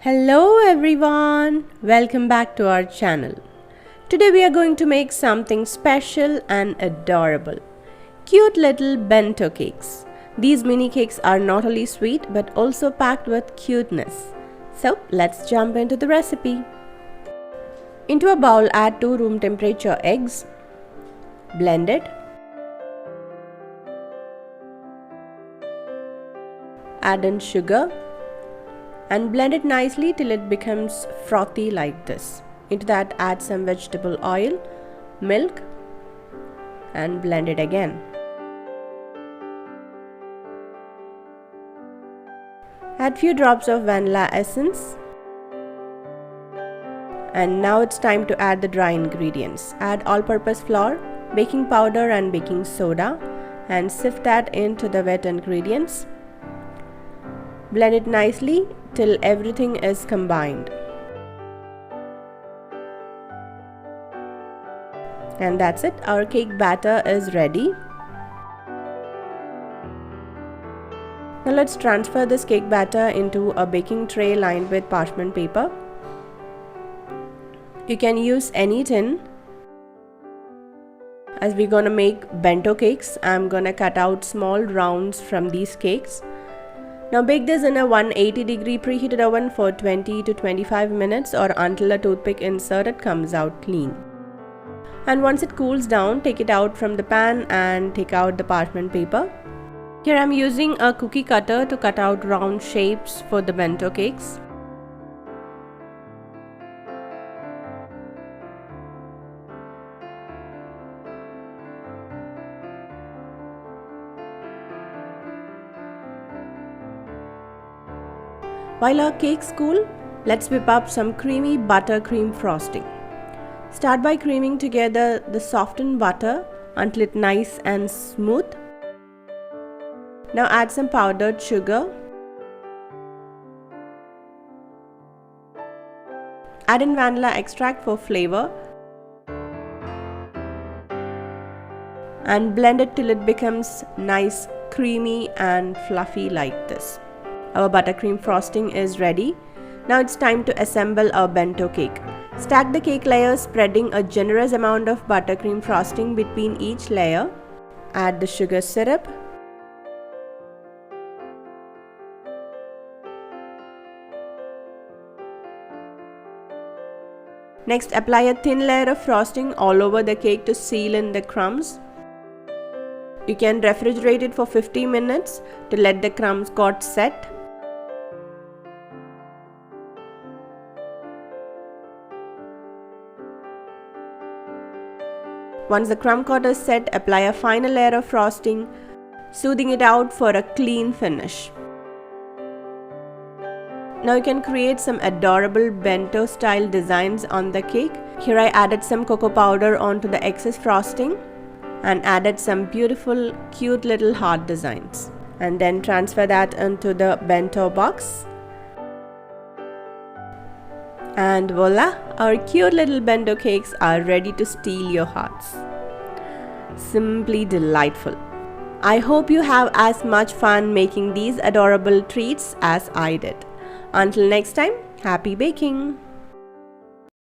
Hello everyone, welcome back to our channel. Today we are going to make something special and adorable. Cute little bento cakes. These mini cakes are not only sweet but also packed with cuteness. So let's jump into the recipe. Into a bowl add 2 room temperature eggs. Blend it. Add in sugar. And blend it nicely till it becomes frothy like this. Into that add some vegetable oil, milk and blend it again. Add few drops of vanilla essence. And now it's time to add the dry ingredients. Add all-purpose flour, baking powder and baking soda and sift that into the wet ingredients. Blend it nicely till everything is combined. And that's it, our cake batter is ready. Now let's transfer this cake batter into a baking tray lined with parchment paper. You can use any tin. As we're gonna make bento cakes, I'm gonna cut out small rounds from these cakes. Now bake this in a 180-degree preheated oven for 20 to 25 minutes or until a toothpick inserted comes out clean. And once it cools down, take it out from the pan and take out the parchment paper. Here I'm using a cookie cutter to cut out round shapes for the bento cakes. While our cakes cool, let's whip up some creamy buttercream frosting. Start by creaming together the softened butter until it's nice and smooth. Now add some powdered sugar. Add in vanilla extract for flavor. And blend it till it becomes nice, creamy and fluffy like this. Our buttercream frosting is ready. Now it's time to assemble our bento cake. Stack the cake layers, spreading a generous amount of buttercream frosting between each layer. Add the sugar syrup. Next, apply a thin layer of frosting all over the cake to seal in the crumbs. You can refrigerate it for 50 minutes to let the crumbs get set. Once the crumb coat is set, apply a final layer of frosting, smoothing it out for a clean finish. Now you can create some adorable bento style designs on the cake. Here I added some cocoa powder onto the excess frosting and added some beautiful cute little heart designs. And then transfer that into the bento box. And voila! Our cute little bento cakes are ready to steal your hearts. Simply delightful. I hope you have as much fun making these adorable treats as I did. Until next time, happy baking!